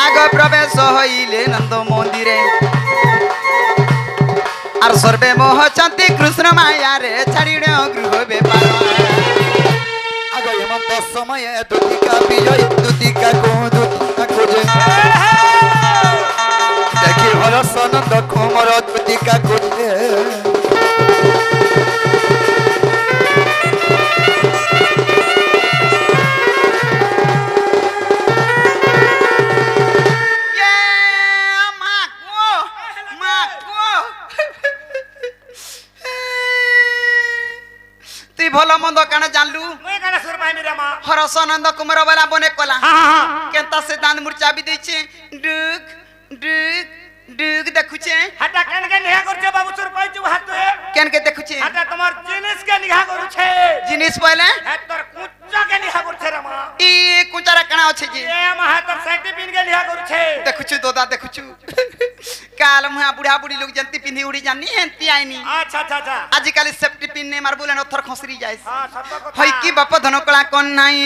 आग प्रवेश हईले नंद मंदिरे आर सर्वे मोह चंती कृष्ण माया रे छाड़िण गृह बेपार आग हेमंत समय दुतिका विजय दुतिका को दुतिका खोजे देखी हरस नंद कुमार दुतिका खोजे भल मंद काना जानलु हरस नंद कुमार वाला बने कला केंता से दान मूर्छा भी देछे डुक डुक डुक देखुछे हटा केन के निहा करछे बाबू सुर कहछु हाथ हे केन के देखुछे हटा तमर जिनिस के निहा करूछे जिनिस पहले हे तोर कुच्चा के निहा करछे रे मां ई कुचारा काना अछि जी ए मां तोर साइटी पिन के निहा करूछे देखुछु दोदा देखुछु काल मुहा बुढ़ा बुढ़ी लोग जंती पिंधी उड़ी जानी हेंती आईनी अच्छा अच्छा अच्छा आज काली सेफ्टी पिन ने मार बोले नथर खसरी जाय हां सत्य कथा हई की बाप धनकला कोन नाही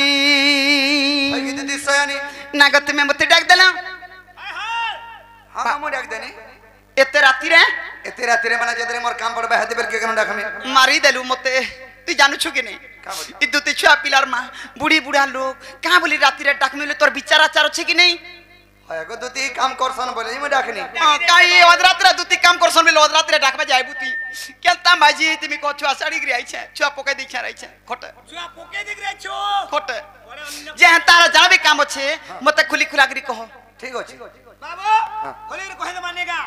हई की दीदी सयानी नागत में मते डाक देला हां मो डाक देनी एते राती रे माने जदरे मोर काम पड़बे हाथे बेर के कनो डाक में मारी देलु मते तू जानू छु कि नहीं ई दुते छुआ पिलार मां बुढ़ी बुढ़ा लोग का बोली राती रे डाक मिले तोर विचार आचार छै कि नहीं हयगो दुती काम करसन बोले मैं डाकनी काई ओदरात रे दुती काम करसन मिले ओदरात रे डाकबा जायबुती केलता माजी तुमी को छुआ साड़ी गिराई छै छुआ पोके दिखा रही छै खोटे छुआ पोके दिख रे छो खोटे जे तारा जाबे काम छै मते खुली खुलागरी कहो ठीक अछि बाबू खोली रे कहे मानेगा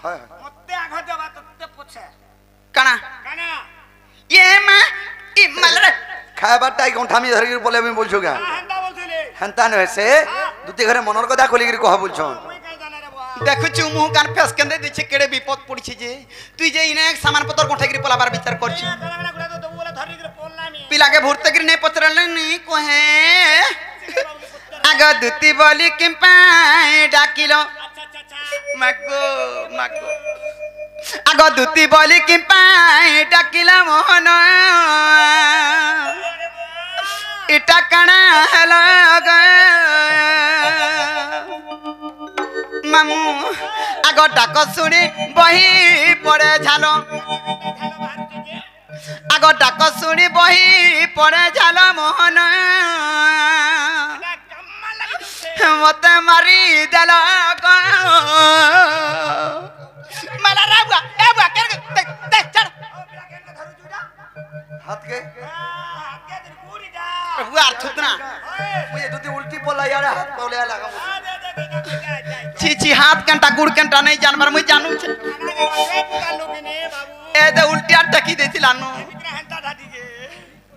हां मते आघ देबा तते पूछे काना काना ये मां ई मलरे खायबा टाई गंठा में धरि बोले मैं बोल छुगा हंता बोलथिले हंता न से दुती घरे मनर कथा खोली गिरी कह बोल छन कोई कहि जाने रे बुआ देखुछु मुह कान फेस केंदे दिछि केड़े विपद पड़छि जे तू जे इने सामान पतर गंठा गिरी पलाबार विचार करछु गणगणा गुडा तो बोले धरि गिरी पोलना मी पिला के भूरते गिरी नहीं पचरले नहीं कोहे आग दुती बोली किम पाए डाकिलो अच्छा अच्छा अच्छा मको मको आग दुती बोली किम पाए डाकिला मोहन इटा कणा लग मामू आग डाक सुनी बही पड़े झालो आग डाक सुनी बही पड़े झालो मोहन मते मारी देल मला राबुआ ए बुआ कर देख चढ़ हाथ के बुआ थुतना मुझे दुती उल्टी पोला यार हाथ पोले लगा छी छी हाथ कंटा गुड़ कंटा नहीं जानवर मुई जानू छे ए दे उल्टी टकी देथिलानु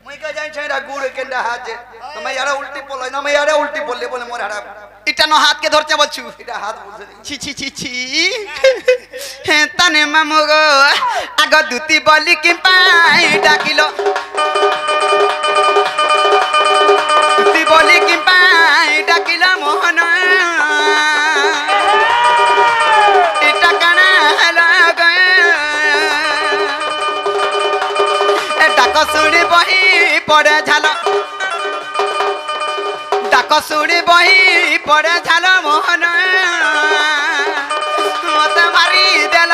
मुई का जाय छै रा गुड़ केंडा हाथ जे तो मैं यार उल्टी पोला ना मैं यार उल्टी बोले बोले मोर हड़ा इटा नो हाथ के धरचे बच्चू इटा हाथ बोल छी छी छी छी हे तने मामुगो आग दुती बोली कि पाई डाकिलो दुती बोली कि पाई डाकिलो मोहन इटा कणा लग ए डाक सुनी बही पड़े झालो डाक सुनी बही पड़े झालो मोहन मते मारी देल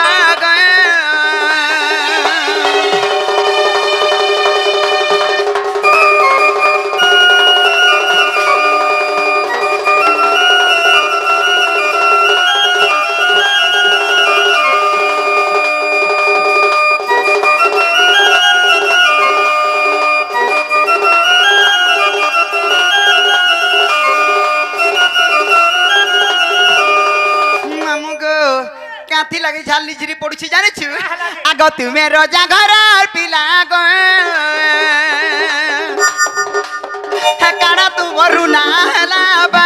काथी लगे झाल निजरी पड़ुछि जाने छु आग तुमे रजा घर पिला गो हे काड़ा तू वरुना लाबा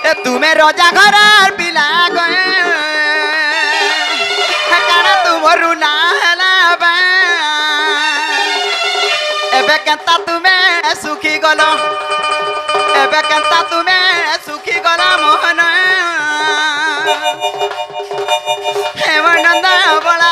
ए तुमे रजा घर पिला गो हे काड़ा तू वरुना लाबा एबे केंता तुमे सुखी गलो एबे केंता तुमे सुखी गला मोहन हेमनंद बड़ा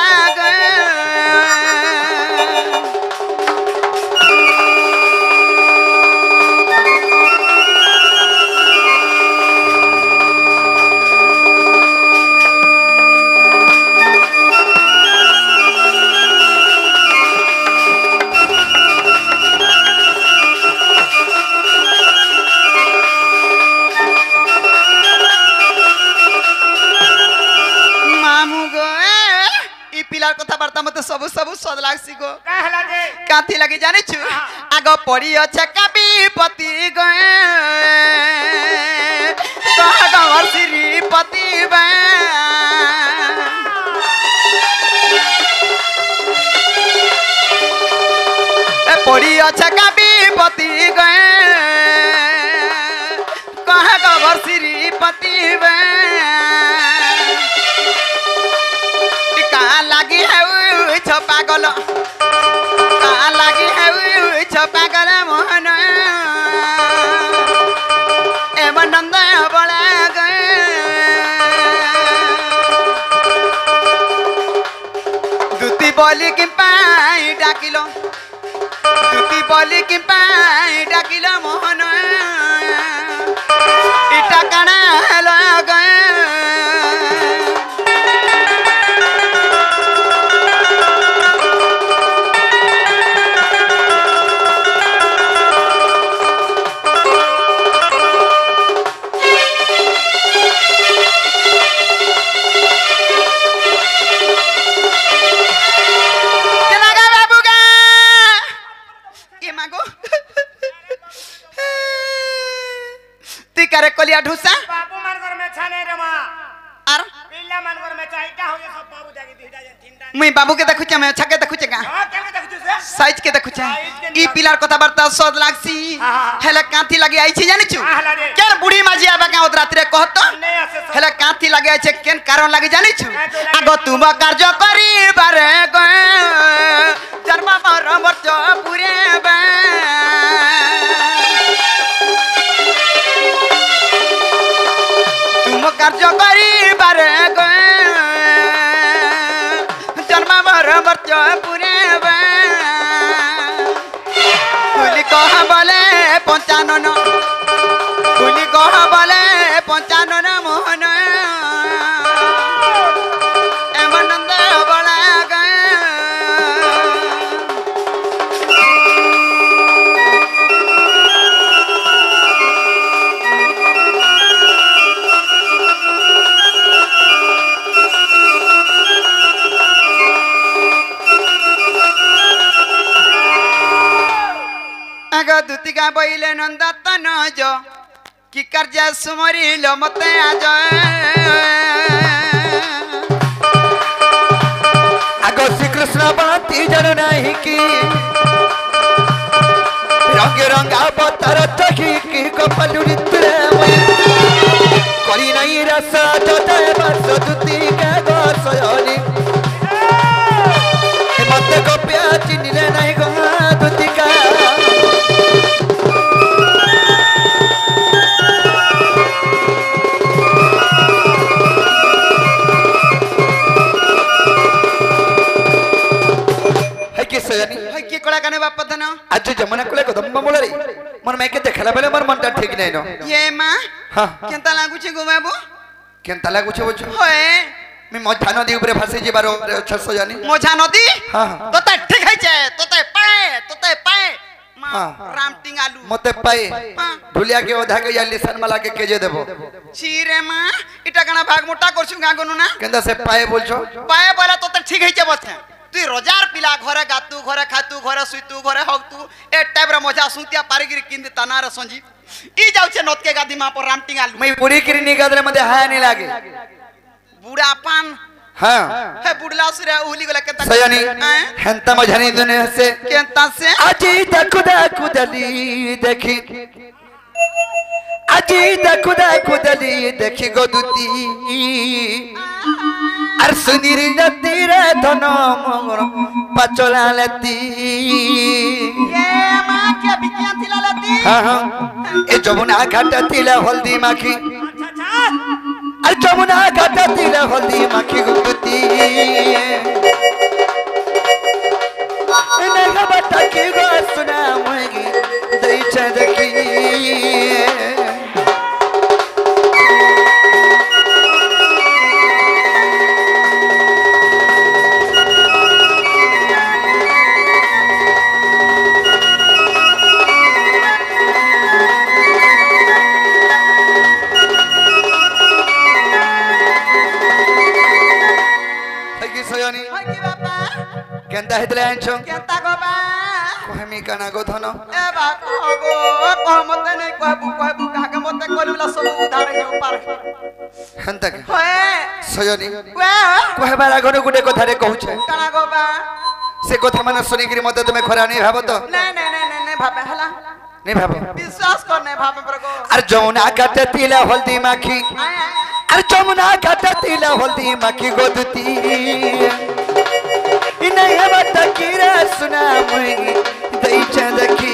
सद लागसी गो काहे लागे काथी लगी जाने छु आगो पड़ी अच्छे कभी पति गए कहा घर श्रीपति बे पड़ी अच्छे कभी पति गए कहा घर श्रीपति बे कहाँ लगी है पागल कहाँ लगी है पागल मोहन एवं नंद बड़ा गए दूती बोली कि पाई डाकिलो दूती बोली कि पाई डाकिलो मोहन इटा कणा गए कलिया ढूसा बाबू मन घर में छाने रे मां आर पिल्ला मन घर में चाहि का हो ये सब बाबू जाके दिखा जाए ठिंडा मुई बाबू के देखु मैं छके देखु का हां केने देखु से साइज के देखु ई पिलार कथा वार्ता सद लागसी हेले कांथी लगी आई छी जानि छु केन बुढ़ी माजी आबा का ओद रात्रे कहत हेले कांथी लगी आई छे केन कारण लगी जानि छु आगो तुम कार्य करी बारे गए जन्म पर वर्ष पूरे बे कार्य करी बारे गए जन्म भर वर्ष पूरे फुली कह बोले 55 फुली कह बोले 55 मोहन एवं नंद बड़ा गए दूतिका बइले नंदतन जो कि कर्जा सुमरिल मते आज आगो श्री कृष्ण बाती जन नहीं की रंग रंग अवतार तकी की कपलु नित्रे करी नहीं रस जते बस दूतिका गो सयोनी मते को प्याच निले नहीं गो दूतिका कने बाप धन आज जमुना कोले कदम मोलरी मन में के देखला बेले मन मनटा ठीक नै न ये मां हां केनता लागु छे गो बाबू केनता लागु छे बच्चो होए मी मझा नदी ऊपर फसे जेबारो 600 जानी मझा नदी हां तोते ठीक है छे तोते पाए मां रामटिंग आलू मते पाए ढुलिया के ओधा के या लिसन मला के केजे देबो छी रे मां इटा कना भाग मोटा करछु गा गनु ना केंदा से पाए बोलछो पाए बोला तोते ठीक है छे बथे तू रोजार पिला घरे गातू घरे खातू घरे सुइतू घरे हगतू ए टाइप रे मजा सुतिया पारिगिरी किंद तनार संजी ई जाउ छे नोत के गादी मां पर रामटिंग आलू मैं पूरी किरी निगादले मते हाय नहीं लागे बूढ़ा पान हां हे बुढ़ला सुरे उली गला केता सयानी हंता मझानी दुनिया से केता से अजी देखु दली देखी अजी देखु दली देखी गो दुती अर सुनीर नदी रे धन मोर पचला लेती ये मां के बिकिया थिला लेती हां ए जमुना घाट थिला हल्दी माखी अच्छा अरे जमुना घाट थिला हल्दी माखी गुती नगा बता की गो सुना मगी दई छदकी କେନ୍ତା ହେଇଥିଲା ଜାଣିଛ କେନ୍ତା ଗো ବା କହେମି କାଣା ଗো ଧନ ଏ ବା କହ ଗো କହ ମତେ ନେଇ କହିବୁ କାହାକେ ମତେ କରିବଲା ସବୁ ଉଧାର ହେଉ ପାର ହେନ୍ତା କେ ହଏ ସୟନି ୱା କହିବାର ଆଗରୁ ଗୋଟେ କଥାରେ କହୁଛେ କାଣା ଗো ବା ସେ କଥା ମାନେ ଶୁଣିକିରି ମତେ ତୁମେ ଖରା ନେଇ ଭାବ ତ ନାଇଁ ଭାବେ ହେଲା ନେଇ ଭାବ विश्वास करने भावे पर को अरे जमुना घाटे तिला हल्दी माखी अरे जमुना घाटे तिला हल्दी माखी गोदती इन्हें बात कीरा सुना मुई दई चंदकी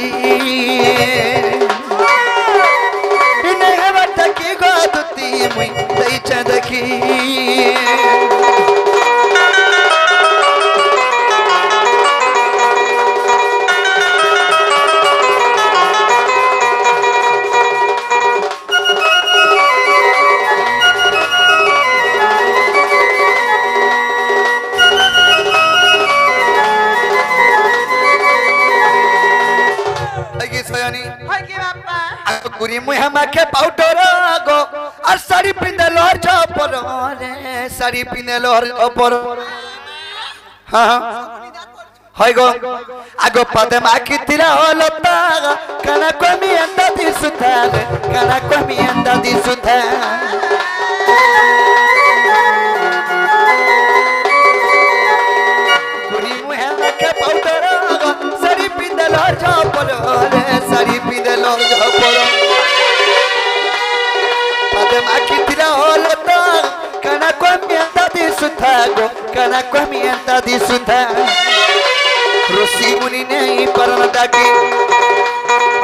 इन्हें बात की गोदती मुई दई चंदकी गुरी मुहा माखे पाउडर गो और साड़ी पिंदे लोर छपर रे साड़ी पिंदे लोर छपर हां होय गो आगो पदे माखी तिला होलता कना कमी अंदा दिसुता कना कमी अंदा दिसुता गुरी मुहा माखे पाउडर गो साड़ी पिंदे लोर छपर रे साड़ी पिंदे लोर छपर माखी तिला होलता कना कोमियंता दिसुता गो कना कोमियंता दिसुता ऋषि मुनि नहीं परन डाकी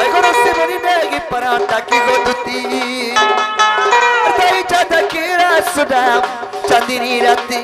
अगो ऋषि मुनि नहीं परन डाकी गो दुती दई चादा केरा सुदा चांदनी राती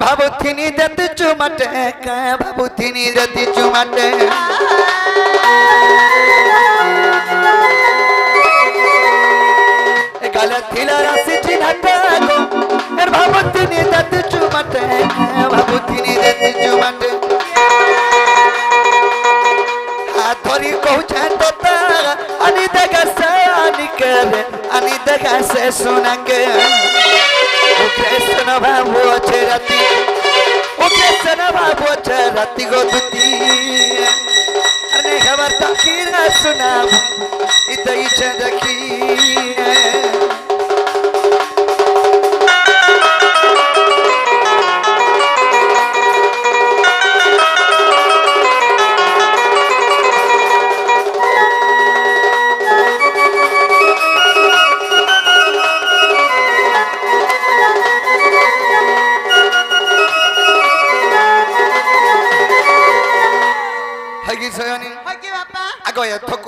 बाबूथिनी दत्त चुमटे का बाबूथिनी दत्त चुमटे गलतिला राशि चिन्हटे गो एर बाबूथिनी दत्त चुमटे का बाबूथिनी दत्त चुमटे हाथरी कहूछे तोता अनि दगा से अनिकर अनि दगा से सुना के कृष्ण बाबू अच्छे राती ओ कृष्ण बाबू अच्छे राती गो दुती अरे खबर तकीर सुना इतई चंदकी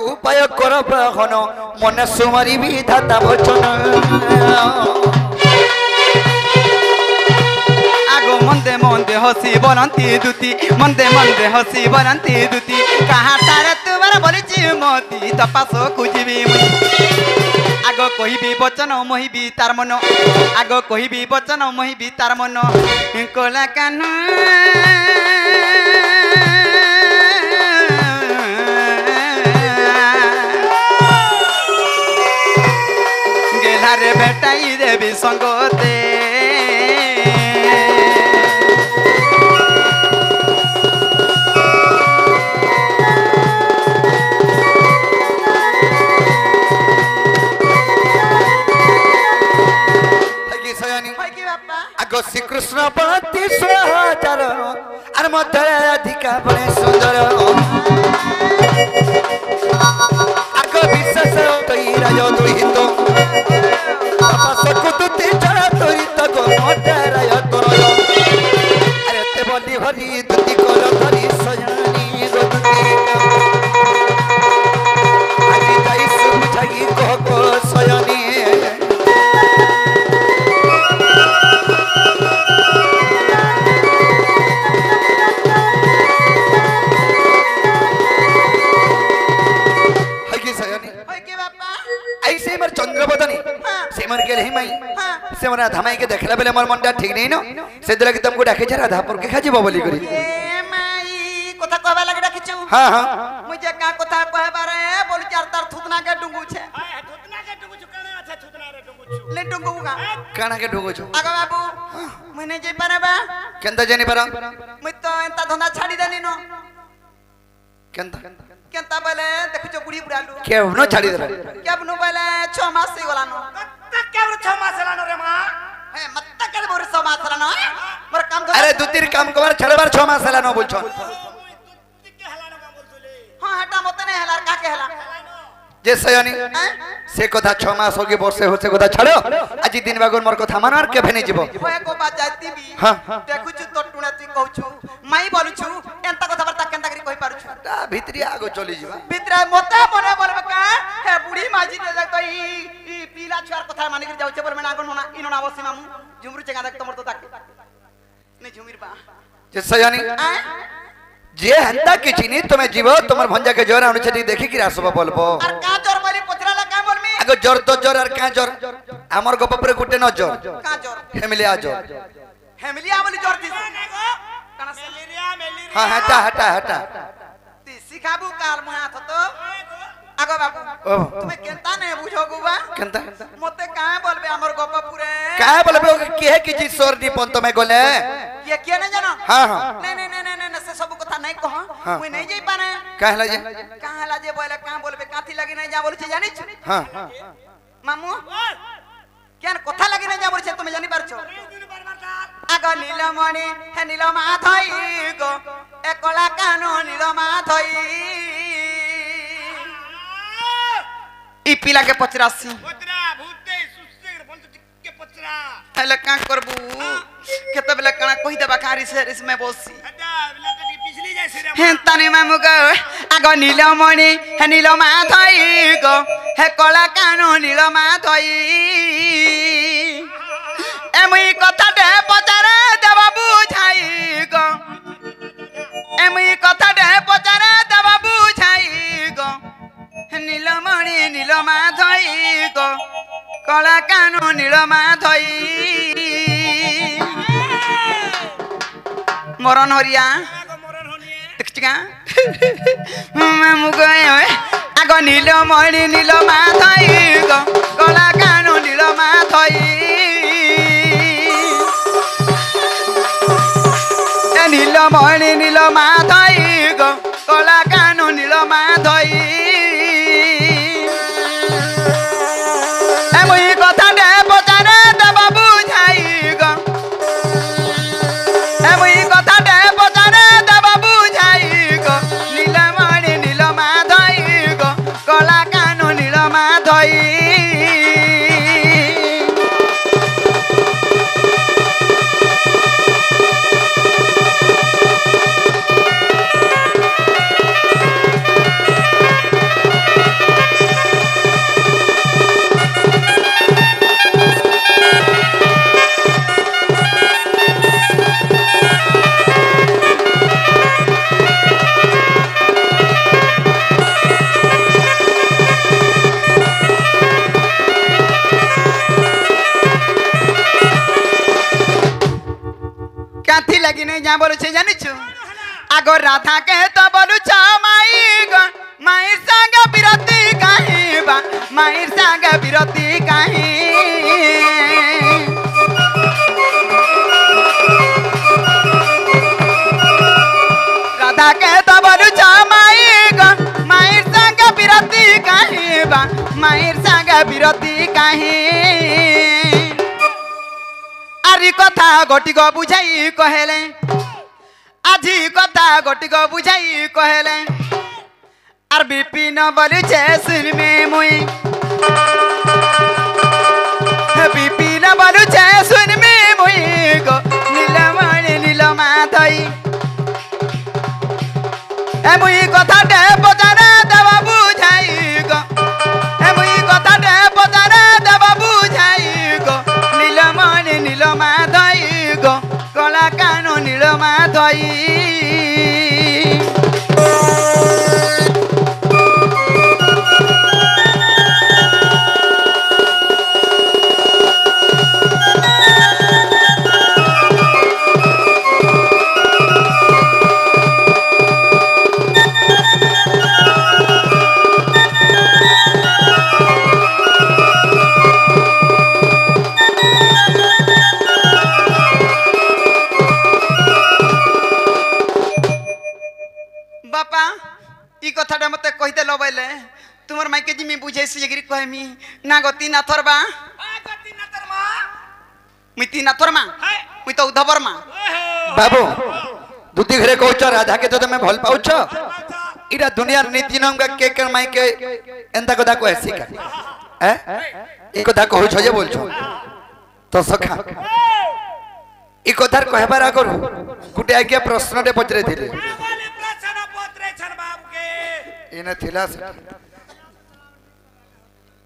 उपाय कर ब्रहण मन सुमरी विधाता वचन आगो मंदे मंदे हसी बनती दुती मंदे मंदे हसी बनती दुती कहाँ तारे तुम्हारा बोली मती तपासो खुजबी मुई आगो कहबी वचन मोहिबी तार मन आगो कहबी वचन मोहिबी तार मन कोला कान्हा रे बेटाई देवी संगते आगो श्री कृष्ण पति स्वाचार और मत अधिका बड़े सुंदर आगो विशेष तई राज दुहित सकुतुति चढ़ा तोरी तक मोटराय तोरय अरे ते बली भरी दुति कर धरी सजनी गोदुति आजी जाई सुझाई कह को सयनी से मन के नहीं माई से मना धमाई के देखला बेले मोर मनटा ठीक नहीं न से दिला कि तुमको डाके छ राधा पर के खाजिबो बोली करी ए माई कथा कहबा लागि डाकिछु हां हां मुझे का कथा कहबा रे बोली चार तार थुतना के डुंगू छे थुतना के डुगु छुकाने अच्छा थुतना रे डुगु छु ले डुंगू का काना के ढोगो छु आगा बाबू मने जे पारेबा केंता जानी पर मुई तो एंता धंदा छाड़ी देनी न केंता केंता बेले देखुचो बुढ़ी बुढ़ालू के न छाड़ी दे केबनु बेले 6 मास से गला न तक के 6 मास लानो रे मां हे मत के बोर 6 मास ला न मोर काम अरे दो तीन काम कबार छड़बार 6 मास हला न बोल छ के हलानो का बोलतले हां हटा मत ने हलार का के हला जे सयानी से कथा 6 मास होगी वर्षे होसे कथा छाड़ो आज दिन बागन मोर कथा मानार के भेनी जीवो होए को बात जाती भी हां देखुचु तो टुना तू कहछु माई बोलुछु एंता कथा बर्ता केंता करी कहि पारुछु ता भितरी आगो चली जीवा भितरा मते बने बोलबे का हे बुढ़ी माजी दे देख तो ई पीला छुआर कथा मानि के जाउछे बोल में नागन नोना इनो ना बसी मामू झुमरू चंगा देख तमर तो ताक ने झुमिर बा जे सयानी जे हंता के चिनी तुम्हें जीवो तुम्हार भंजा के जोर अनुचरी देखि कि रासबा बोलबो और का जोर बोली पथरा ला का बोल में आगो जोर तो जोर और का जोर हमर गप पर गुटे न जोर का जोर हेमिले आ जोर हेमिलिया बोली जोर थी कना से मेलेरिया हां हटा हटा हटा ती सिखाबू काल मुहा तो आगो बाबू तुम्हें केंता ने बुझो गुबा केंता मते का बोलबे हमर गप पूरे का बोलबे के के जी सोर नी पन तमे गोले ये के न जानो हां हां नहीं से सब कथा नहीं कह मुई नहीं जाई पाने कहला जे कहला जे बोले का बोलबे काथी लगी नहीं जा बोल छी जानि छ हां मामू केन कथा लगी नहीं जा बोल छी तुम जानि पार छ आगो नीलमणि हे नीलमा थई गो एकला कानो नीलमा थई ई पिला के पचरासी पचरा भूते सुसे बंद के पचरा हेले का करबू केते बेले कणा कहि देबा कारी से इसमें बोसी हटा लटटी पिछली जैसे रे हे तने मामू गो आगो नीलमणि हे नीलमा थई गो हे कला कानो नीलमा थई एमुई कथा दे पचारे देबा बुझाई गो एमुई कथा दे पचारे देबा बुझाई गो नीलमणि नीलमा थई गो कला कानो नीलमा थई मरण हरिया मरण होनिए देखचिका मामू गए आगो नीलमणि नीलमा थई गो कला कानो नीलमा थई ए नीलमणि नीलमा थई गो कला कानो नीलमा थई ए मुई कथा दे पचारे देबा बुझाई गो ए मुई कथा दे पचारे देबा बुझाई गो नीलमणि नीलमा थई गो कला कानो नीलमा थई काथी लगी नहीं जा बोलु छे जानि छु आगो राधा के तो बोलु छ माई गो माई संग बिरती काहे बा माई संग बिरती काहे राधा के तो बोलु छ माई गो माई संग बिरती काहे बा माई संग बिरती काहे आरी कथा गोटी गो बुझाई कहेले आजी कथा गोटी गो बुझाई कहेले आर बिपिन बोलु छे सुन में मुई बिपिन बोलु छे सुन में मुई गो नीलमणि नीलमा थई ए मुई कथा दे पचारे देबा बुझाई गो ए मुई कथा दे पचारे देबा बुझाई गो नीलमणि नीलमा थई गो कला कानो नीलमा थई लो बोले तुम्हार माई के जी मैं बुझे से जगरी कहमी ना गति ना थरबा गति न तर मां मिति ना थरमा मुई तो उधबर मा बाबू दुती घरे कहूच राधा के तो तुम भल पाउछ इरा दुनिया नीति नियम के माई के एंता कदा कहे सिका हैं ई कथा कहूछ जे बोलछ तो सखा ई कथार कहबार आगर गुटे आज्ञा प्रश्न रे पचरे थिले बोले प्रश्न पत्रे छन बाबू के इने थिला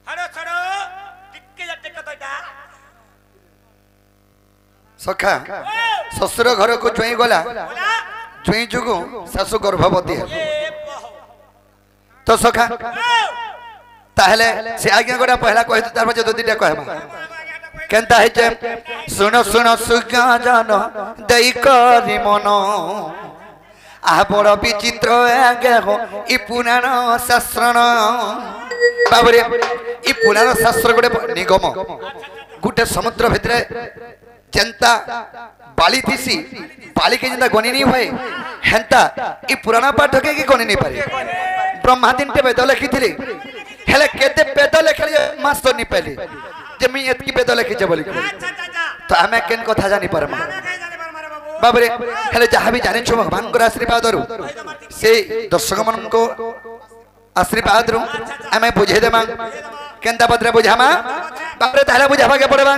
हड़ो छड़ो टिक्के जट्टे कतटा सखा ससुर घर को जुई गला जुई जुगु सासु गर्भवती है तो सखा ताहले से आज्ञा गोटा पहला कहि तार पछे दोतीटा कहबा केनता है जे सुन सुन सुगा जान देई करी मन आ बड़ विचित्र आगे हो ई पुराण शास्त्र बाबरे ई पुराण शास्त्र गोटे निगम गुटे समुद्र भितरे जनता बाली थीसी बाली के जनता गणी नहीं भाई हेंता ई पुराना पाठ के गणी नहीं पारे ब्रह्मा दिन ते वेद लिखी थिले हेले केते वेद लिखले मास्टर नहीं पहले जे मी एतकी वेद लिखि जे बोली तो हमें केन कथा जानि पर बाबरे हेले जहां भी जानि छु भगवान को आशीर्वाद रु से दर्शक मन को आशीर्वाद रु हमें बुझे देमा केनता पत्र बुझामा बाबरे ताले बुझाबा के पड़बा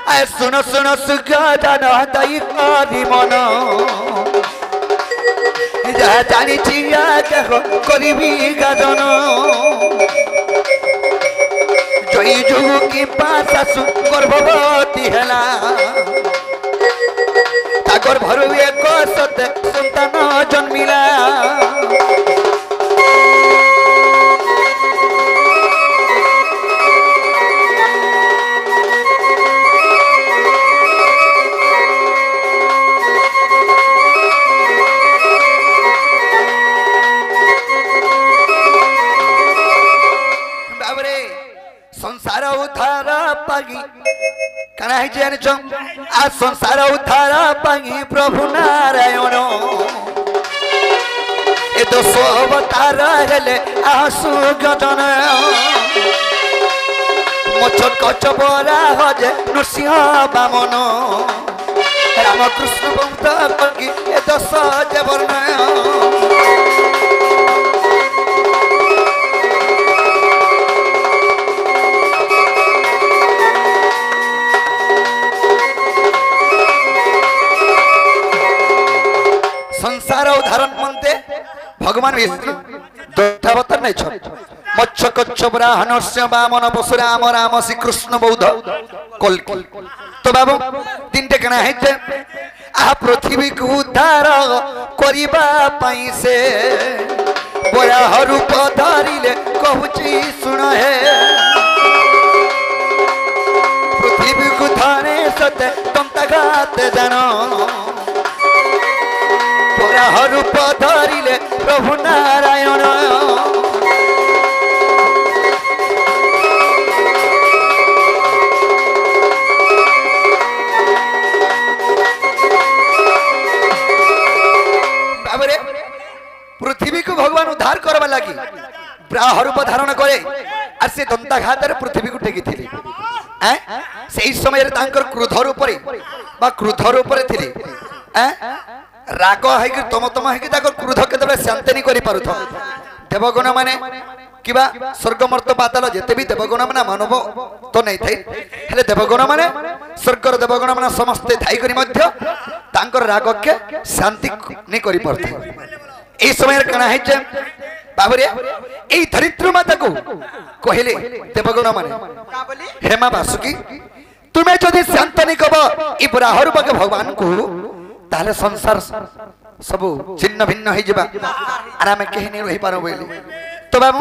आए सुनो सुनो सुगा जान दई करी मन जा जानी चिया के करिबी गादन जई जुगु की पासासु गर्भवती हला ताकर भरु एक सते संतान जन्मिला संसार उद्धार पागी कना है जन चम आ संसार उद्धार पागी प्रभु नारायण ए तो सो अवतार हेले आसु गजन मछ कच बरा हजे नृसिंह बामन रामकृष्ण भक्त पागी ए दश जबर्ण संसार उदाहरण मनते भगवान विष्णु दोठावतार नहीं छ मच्छ कच्छ ब्राह्मणस्य वामन परशुराम राम श्री कृष्ण बौद्ध कल्कि तो बाबू तीनटे कना है जे आ पृथ्वी को उद्धार करिबा पई से बया रूप धरिले कहूची सुन हे पृथ्वी को धाने सते तमता गाते जानो रूप धरिले प्रभु नारायण पृथ्वी को भगवान उद्धार करवा लगी ब्राह रूप धारण करे और से दंताघात पृथ्वी को टेकी थिले से समय क्रोध रूप क्रोध रूप राग है कि तम तम है कि क्रोध के शांति करि पारुथ देवगण माने किबा स्वर्ग मर्त पाताल जेते भी देवगण माने मानव तो नहीं थाई हेले देवगण माने स्वर्गर देवगण माने समस्त थाई करी मध्य तांकर राग के शांति नहीं करि पारुथ ए समय कना है जे बाबरे ए धरित्र माता को कहले देवगण माने का बोली हेमा वासुकी तुम्हें जदि शांत नहीं कबो ई ब्राह्मण के भगवान को ताले संसार सब छिन्न भिन्न हो जिबा आराम कहीं नहीं रही पारो बोली तो बाबू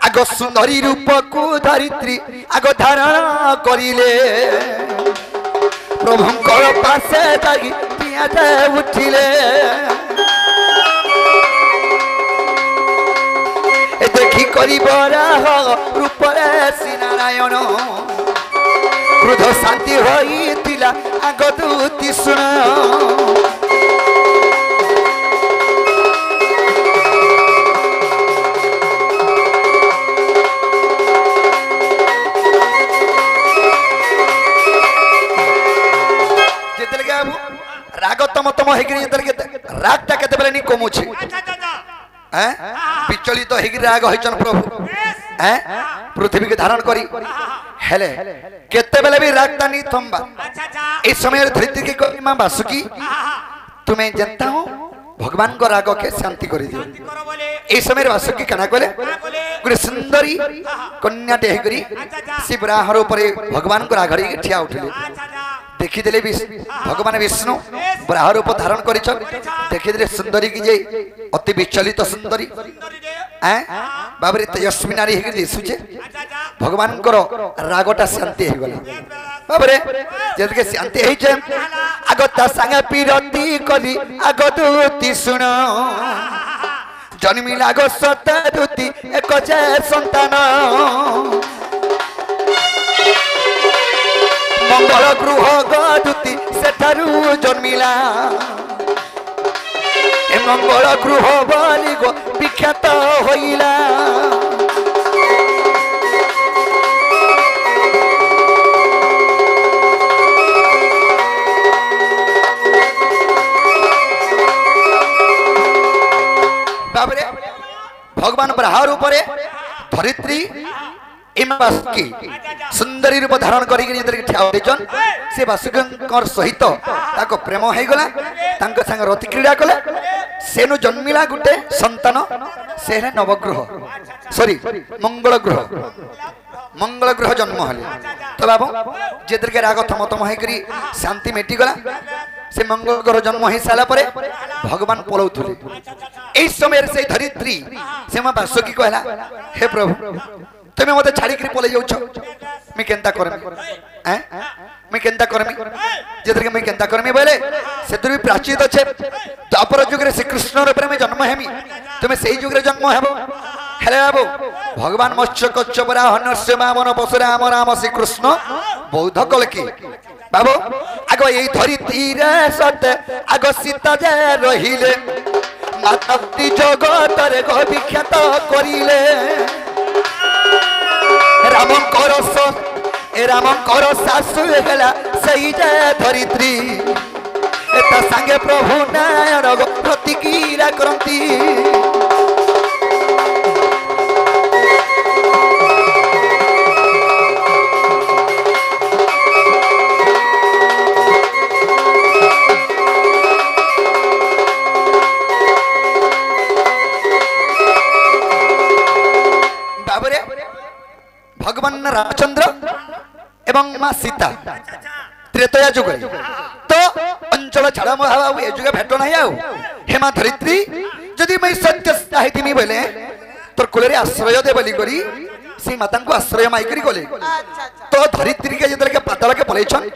आग सुंदरी रूप को धरित्री आग धारण करिले प्रभुंकर पासे जागी पियाज उठिले देखी करी बरा रूप श्री नारायण क्रोध शांति होइतिला आग दूती सुन थमथम हेगिरी जतरे रागटा केते बेले नी कमुछि अच्छा अच्छा हैं विचलित हेगिरी राग होइचन प्रभु हैं पृथ्वी के धारण करी हेले केते बेले भी रागटा नी थंबा अच्छा अच्छा इस समय धरित्री के कही मां बासुकी तुम्हें जानता हूं भगवान को राग के शांति कर दियो करो बोले इस समय वासुकी कना कोले बोले गुरे सुंदरी कन्या टेह करी शिवराहर ऊपर भगवान को रागड़ी ठिया उठले अच्छा अच्छा देखी देले भगवान विष्णु ब्राह रूप धारण करिछ देखी देले सुंदरी की जे अति विचलित सुंदरी हैं बाबरे तेजस्वी नारी हेकि दिसुचे अच्छा अच्छा भगवान को रागटा शांति हे गला बाबरे जदके शांति हे जे आगता संगे पीरती करी आगदूती सुनो जन्मी लागो सतदूती एक जे संतान मंगल गृह गदूती सेठारु जन्मिला ए मंगल गृह बली गो विख्यात होइला बाबरे भगवान ब्रह्मार ऊपरे धरित्री इमा बासुकी सुंदरी रूप धारण करी ठियाजन से बासुकी सहित ताको प्रेम हो गला तांको संग रति क्रीड़ा कले सेनु जन्मिला गुटे संतान से नवग्रह सॉरी मंगल ग्रह जन्म हले तो बाबू जेतर के राग थमथम होकरी शांति मेटी गला से मंगल ग्रह जन्म हो सारा परे भगवान पलौथुले इस समय से धरित्री से मां बासुकी कहला हे प्रभु तुम्हें मते छाड़ी करी पले जाउछ मैं केनता करमी हैं मैं केनता करमी जेतर के मैं केनता करमी बोले सेतर भी प्राचीत अछि द्वापर युग रे श्री कृष्ण रे प्रेम जन्म हेमी तुम्हें सेही युग रे जन्म हेबो हेले बाबू भगवान मत्स्य कच्छपरा हनस्य वामन परशुराम राम श्री कृष्ण बौद्ध कलकी बाबू आगो यही धरित्री रे सते आगो सीता जे रहिले माता जगत रे गो विख्यात करिले रामंकर सासु हेला सही जय धरित्री एता संगे प्रभु नारायण गो प्रतिक्रिया करंती बाबरे भगवान रामचंद्र एवं मां सीता त्रेतया जुग तो अंचल छाड़ा बाबू ए जुगे भेट नहीं आउ हे मां धरित्री जदि मैं सत्य चाहती बोले तोर कुल आश्रय दे बोली करी से माता को आश्रय माई करी गले तो धरित्री के जतले के पाताल के पलैछन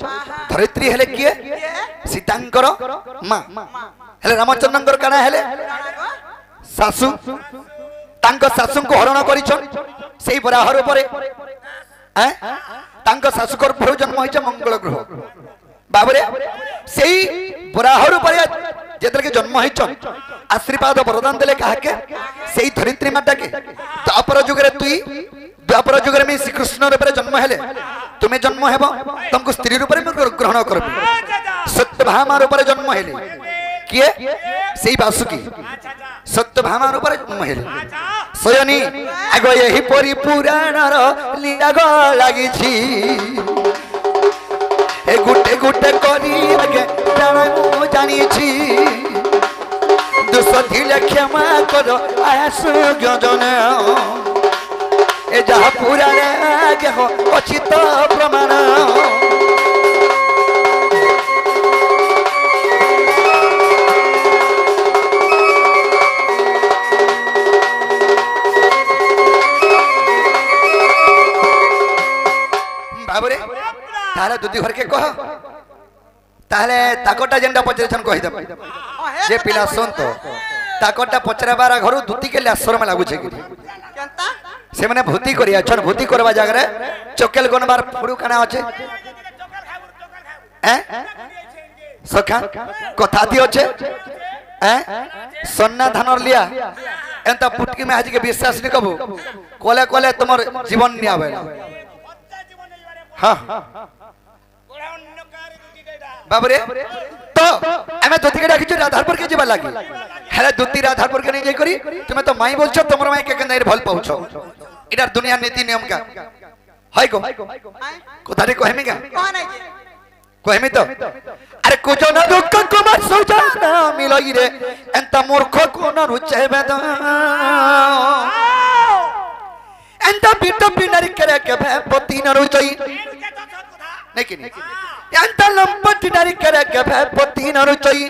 धरित्री हेले किए सीतांकर मां हेले रामचंद्रंकर काना हेले सासु तांको सासु को हरण करिछन सेही बराहर ऊपर हैं तांको सासुकर प्रभु जन्म होइछ मंगल ग्रह बाबरे सेही बराहर ऊपर जेतर के जन्म होइछ आशीर्वाद वरदान देले काहे के सेही धरित्री माता के द्वापर युग रे तुई द्वापर युग रे में श्री कृष्ण रे पर जन्म हेले तुम्हें जन्म हेबो तुमको स्त्री रूप में ग्रहण करबो सत्यभामा रूप में जन्म हेले किए सेही बासुकी सत्यभामा रूप में जन्म हेले सोयनी आगो यही परी पुराण लीला ग लागी छी ए गुटे गुटे करी आगे जाना जानी छी दोष धिले क्षमा करो आसु ज्ञजन ए जहा पुराण आगे हो अचित प्रमाण बाबरे ताले दुदी घर के कह ताले ताकोटा जेंडा पचरेछन कहि दब जे पिला सुन तो ताकोटा पचराबार घर दुती के लासर में लागु छै कि केनता से माने भूति करिया छन भूति करबा जाग रे चोकेल गनबार फुडू खाना अछि हैं सखा कथा दी अछि हैं सोना धानर लिया एंता पुटकी में आज के विश्वास नि कबू कोले कोले तुमर जीवन नि आवे हां बाबरे तो तो आमे दुती के डाकिछु राधारपुर के जेबा लागी हेले दुती राधारपुर के नहीं जाई करी तुमे तो माई बोलछो तमर माई के केंदा भल पाउछो इधर दुनिया नीति नियम का हाय को कोथारे कहमी का कौन है जी कहमी तो अरे कुछ ना दुख को मत सोचना मिलई रे एंता मूर्ख को न रुचेबे द एंता बिटो बिनर करे के पति न रुचई नहीं एंता लंपट नारी करे के पति न रुचई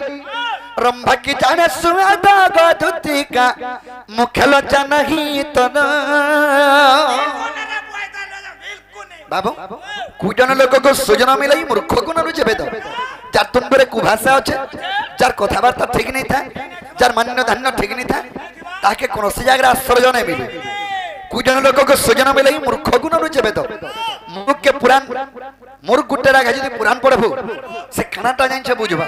रंभा की जाने सुआदा गधुती का मुखल नहीं तो न बाबू कुजन लोक को सुजना मिलाई मूर्ख को न रुचेबे द जार तुंबरे कुभाषा अच्छे जार कथाबार्ता ठीक नहीं था जार मान्य धान्य ठीक नहीं था ताके कोनो से जागरा आश्चर्य नहीं मिले कुजन लोक को सुजना मिलाई मूर्ख को न रुचेबे द मुख के पुराण मोर गुट्टे राखा जदि पुराण पढ़बो से खानाटा जानिछ बुझबा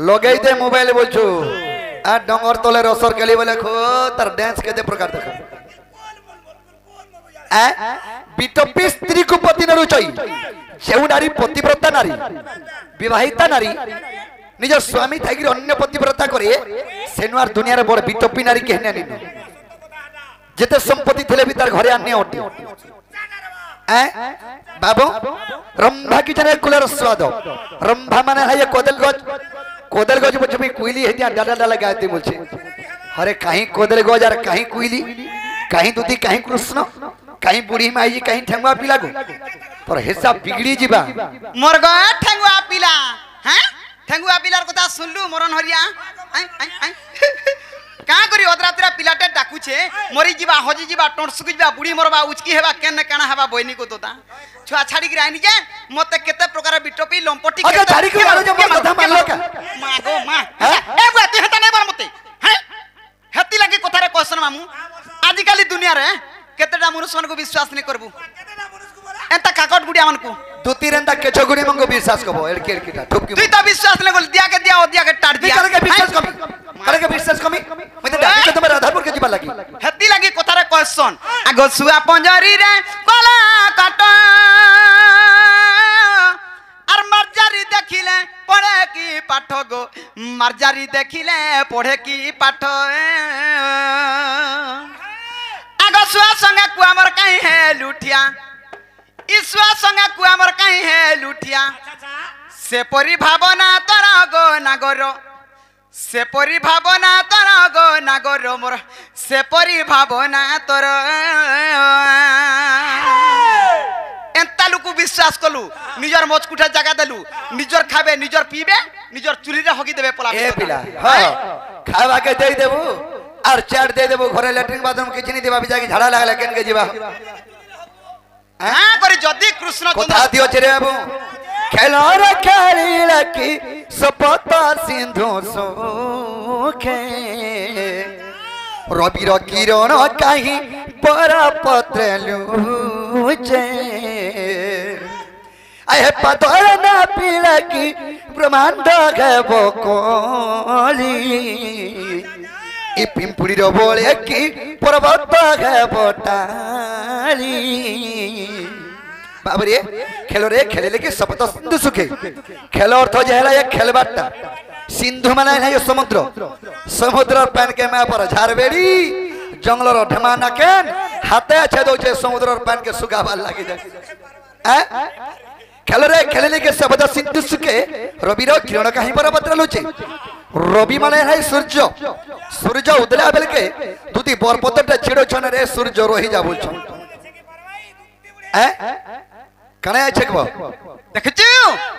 लगेई दे मोबाइल बोलछु आ डंगर तले रसर केली बोले खो तार डांस केते प्रकार देख आ बिटपी स्त्री को पति न रुचई जेउ नारी पतिव्रता नारी विवाहिता नारी निज स्वामी थाइगिर अन्य पतिव्रता करे सेनुआर दुनिया रे बड़ बिटपी नारी केहने निनो जेते संपत्ति थले भी तार घरे आने ओटी बाबू रंभा की जने कुलर स्वाद रंभा माने है ये कोदल गज मुझे कुइली है दिया डाला डाला गाती मुझे अरे कहीं कोदल गज और कहीं कुइली कहीं दूधी कहीं कृष्ण कहीं बुढ़ी माई जी कहीं ठेंगुआ पिला को पर हिसाब बिगड़ी जीबा मोर ग ठेंगुआ पिला हैं ठेंगुआ पिलार कथा सुनलु मरन हरिया का करी अदरात्रा पिलाटे डाकू छे मरी जीवा हजी जीवा टोंसुक जीवा बुढ़ी मरबा उचकी हेबा केने काना हेबा बहिनी को तोता छुआ छाड़ी के आइनी जे मते केते प्रकार बिटोपी लंपटी के छाड़ी के मारो जब कथा मान लो का मां गो मां ए बुआ तू हेता नै बर मते हैं हेती लगी कथारे क्वेश्चन मामू आजि काली दुनिया रे केतेटा मनुष्य मन को विश्वास नै करबू एंता काकट गुडिया मन को दुती रंदा के छगुडी मन को विश्वास करबो एड़के एड़केटा ठोकी तू तो विश्वास नै गोल दिया के दिया ओ दिया के टाट दिया करे के विश्वास कमी मते डाकी के तुम्हारा राधारपुर के जीवा लगी हेती लगी कथारे क्वेश्चन आगो सुआ पंजरी रे कला काट और मर्जारी देखिले पढ़े की पाठ गो मर्जारी देखिले पढ़े की पाठ आगो सुआ संगे कुआमर कहीं है लुठिया ईश्वर संगे कुआमर कहीं है लुठिया से परि भावना तोरा गो नागर से परि भावना तोर गो नागर मोर से परि भावना तोर एंता लुकु विश्वास कलु निजर मचकुठा जगह देलु निजर खाबे निजर पीबे निजर चुली रे हगी देबे पला ए पिला हां खावा के दे देबो और चाट दे देबो घरे लैट्रिन बाथरूम किछ नहीं देबा बिजा के झाड़ा लागला केन के जीवा हां करी जदी कृष्ण कथा दियो छरे बाबू खेलार खेली लकी सपता सिंधु सोखे रवि किरण कहीं पर पत्र लूचे अहे पतर न पिलकी ब्रह्मांड गबो कोली ई पिंपुड़ी रो बोले की पर्वत गबो टाली बाबरे खेलो रे खेले लेके सपत सिंधु सुखे खेल अर्थ जेहला ये खेलबाटा सिंधु माने है समुद्र समुद्र पान के मैं पर झारबेड़ी जंगल रो ढमा नाकेन हाथे छेदो छे समुद्र और पान के सुगावा लागी जाए खेल रे खेले लेके सपत सिंधु सुखे रवि रो किरण कहीं पर पत्र लुचे रवि माने है सूर्य सूर्य उदला बेल के दुती बरपतटा छिड़ो छन रे सूर्य रोही जा बोलछो कने छकबो देखछु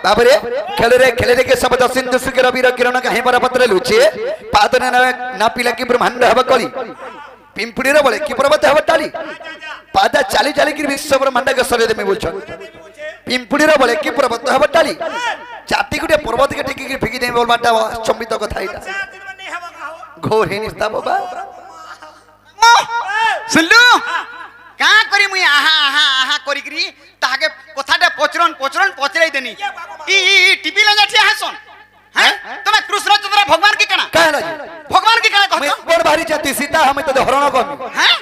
बाबरे खेले रे के शब्द सिंधु सुके रवि रो किरण कहीं पर पत्र लुचे पादने ना पिला की ब्रह्मांड हब कली पिंपुड़ी रे बोले की पर्वत हब टाली पादा चाली चाली की विश्व ब्रह्मांड के सरे में बोलछ पिंपुड़ी रे बोले की पर्वत हब टाली जाति गुटे पर्वत के टिकी की फेकी दे बोल बाटा चंबित कथा इटा घोर हे निस्ता बाबा सुनलु का करी मुई आहा आहा आहा करी करी ताके कथाटे पचरन पचरन पचराई देनी ई टीपी ले जाठी हासन हैं तमे कृष्णचंद्र भगवान की कना कहला जी भगवान की कना कहतो बड़ भारी जाति सीता हम तो हरण कमी हैं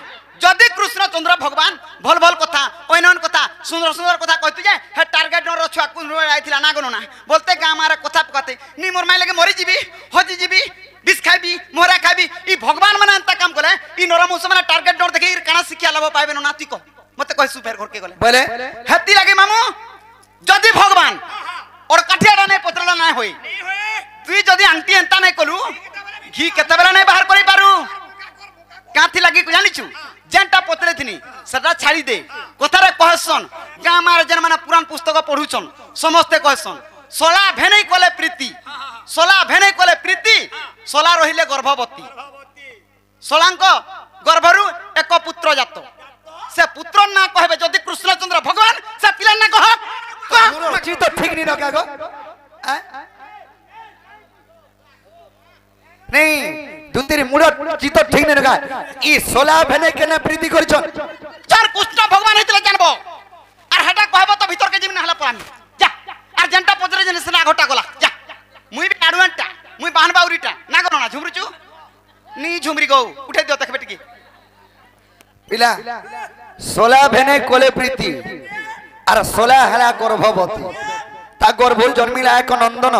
जदि कृष्णचंद्र भगवान भल भल कथा ओइनन कथा सुंदर सुंदर कथा कहतु जे हे टारगेट नर छुआ कुन आइथिला ना गनो ना बोलते गां मारे कथा कहते नी मोर माई लगे मरि जीबी हजि जीबी बिस खाइबी मोरा खाइबी ई भगवान माने अंता काम कले ई नरमुस माने टारगेट नर देखि काना शिक्षा लाभ पाइबे न नाती को मते कहि सुपेर घर के गले बोले हेती लगे मामू जदी भगवान और कठियाडा नै पत्रला ना होई तुई जदी आंटी अंता नै कलु घी केते बेला नै बाहर करि पारू काथी लगी जानिछु जेंटा पतरे थिनी सदा छाड़ी दे कथारे कहसन गां मार जन माने पुराण पुस्तक पढुछन समस्ते कहसन सोला भेनै कोले प्रीति सोला भेनै कोले प्रीति सोला रहिले गर्भवती सोलांक गर्भरु एक पुत्र जात से पुत्र ना कहबे जदी कृष्णचंद्र भगवान से पिला ना कह ची तो ठीक नहीं रखा गो नहीं दुतिरी मुड़ा ची तो ठीक नहीं रखा ई सोला भेने केने प्रीति करछन चार कृष्ण भगवान हेतले जानबो आर हेटा कहबो तो भीतर के जिम ना हला पानी जा आर जेंटा पजरे जने से ना घटा गला जा मुई भी आडुआंटा मुई बाहन बाउरीटा ना गनो ना झुमरुचु नी झुमरी गौ उठे दियो तक बेटी की पिला सोला भेने कोले प्रीति आर सोला हला गर्भवती ता गर्भुल जन्मिला एक नंदन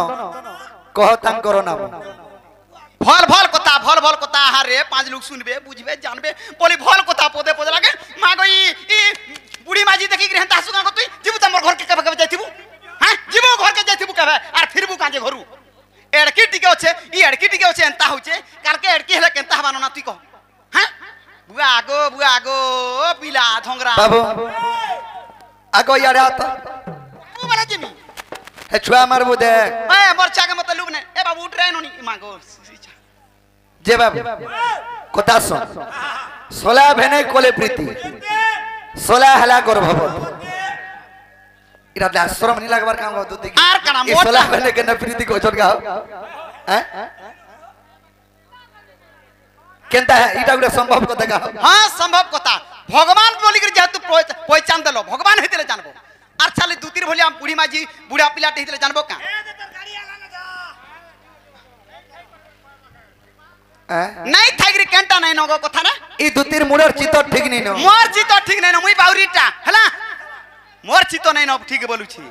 कह तांकर नाम भल भल कथा हारे पांच लोग सुनबे बुझबे जानबे बोली भल कथा पोदे पोदे लागे मागो ई बुढ़ी माजी देखि ग्रहण तासु का तुई जीबु तमर घर के कबे कबे जाइथिबु हां जीबु घर के जाइथिबु कबे आर फिरबु काजे घरु एड़की टिके होछे ई एड़की टिके होछे एंता होछे काल के एड़की हेले केंता हबानो ना तुई को हां बुआ आगो पिला धंगरा बाबू आगो यार आता तू वाला जिमी हे छुआ मारबो देख ए मोरछा के मत लुबने ए बाबू उठ रे नोनी मागो जे बाबू कथा सुन सोला भेने कोले प्रीति सोला हला गर्भवती इरा आश्रम नहीं लगबार काम होतो देखि आर कना ई सोला भेने के न प्रीति को छोड़ गाओ हैं केनता है इटा गुडे संभव कथा गाओ हां संभव कथा भगवान बोली कर जेतु पहचान देलो भगवान हेतले जानबो आर छाले दुतीर भली हम बुढ़ी माजी बुढ़ा पिलाटे हेतले जानबो का नहीं थाइग्री केंटा नहीं नगो कथा ना ई दुतीर मुडर चितो ठीक नहीं न मोर चितो ठीक नहीं न मुई बाउरीटा हला मोर चितो नहीं न ठीक बोलु छी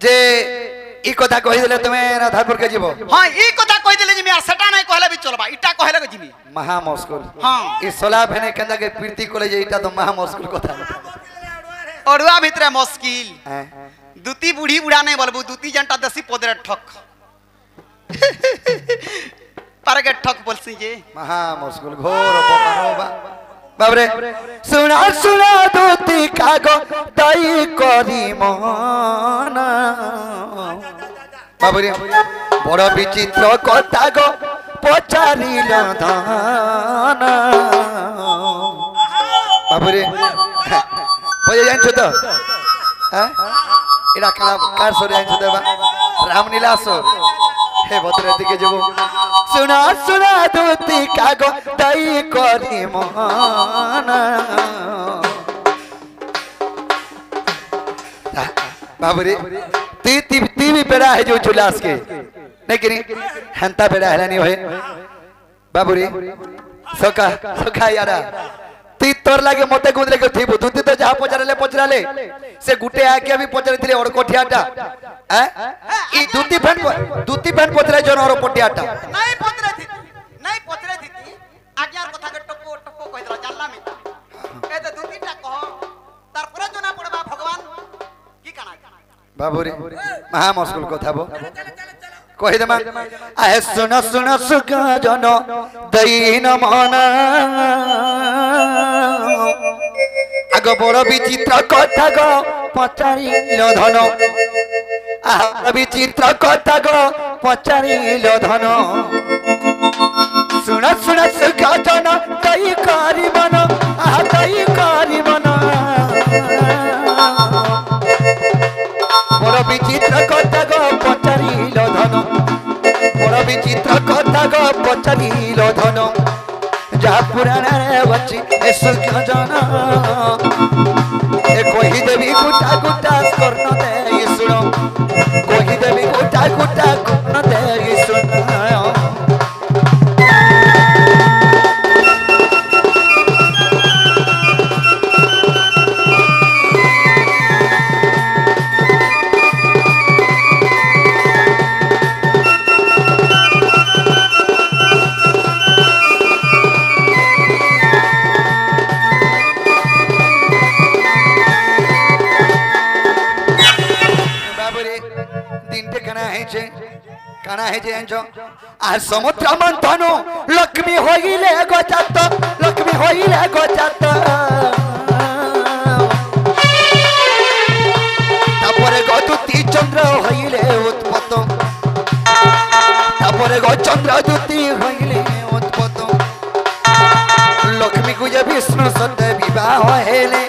जे ई कथा कहि देले तमे राधापुर के जीवो हां ई कथा कहि देले जिमी आर सेटा नहीं कहले भी चलबा इटा कहले जिमी महा मुश्किल हां ई सोला भेने केंदा के प्रीति कोले जे इटा तो महा मुश्किल कथा ओडुआ भितरे मुश्किल दूती बूढ़ी बुढ़ा नहीं बोलबू दूती जनता दसी पोदरे ठक पारगे ठक बोलसी जे महा मुश्किल घोर पमानोबा बाबरे सुना सुना दूती कागो दई करी मन बाबरे बड़ विचित्र कथा गो पचारिल धन बाबरे पजे जानछो तो हैं इरा कला कार सरे जानछो देबा रामलीला सो हे भद्र दिके जबो सुना सुना दूती कागो दई करी मन बाबरे ती भी बेड़ा है जो चुलास के नहीं कि हंता बेड़ा है नहीं होए बाबरे सोका यारा ती तोर लागे मते गुंदरे के थी दूती तो जहां पचराले से गुटे आके अभी पचरथिले और कोठियाटा हैं ई दूती फैन पचरे जन और पोटियाटा नहीं पचरे थी आज्ञार कथा के टप्पो कहि दला जानला में ए तो दूतीटा कह तार पर जना पड़बा भगवान की काना बाबूरे महा मुश्किल कथा बो कहि देमा आहे सुन सुन सुख जन दईन मन आग बड़ विचित्र कथा गो पचारिल धन आह विचित्र कथा गो पचारिल धन सुन सुन सुख जन दई करी मन आह दई करी मन बड़ विचित्र कथा गो पचारिल धन बड़ विचित्र कथा गो पचारिल धन जहा पुराण बची ए सुख जन ए कही देवी गुटा गुटा कर्ण दे सुन कही देवी गुटा गुटा कर्ण दे सुन काना है जे जो आ समुद्र मंथन लक्ष्मी होइले गजात लक्ष्मी होइले गजात तापरे गदुती चंद्र होइले उत्पत्त तापरे ग चंद्र दुती होइले उत्पत्त लक्ष्मी को जे विष्णु सत्य विवाह हेले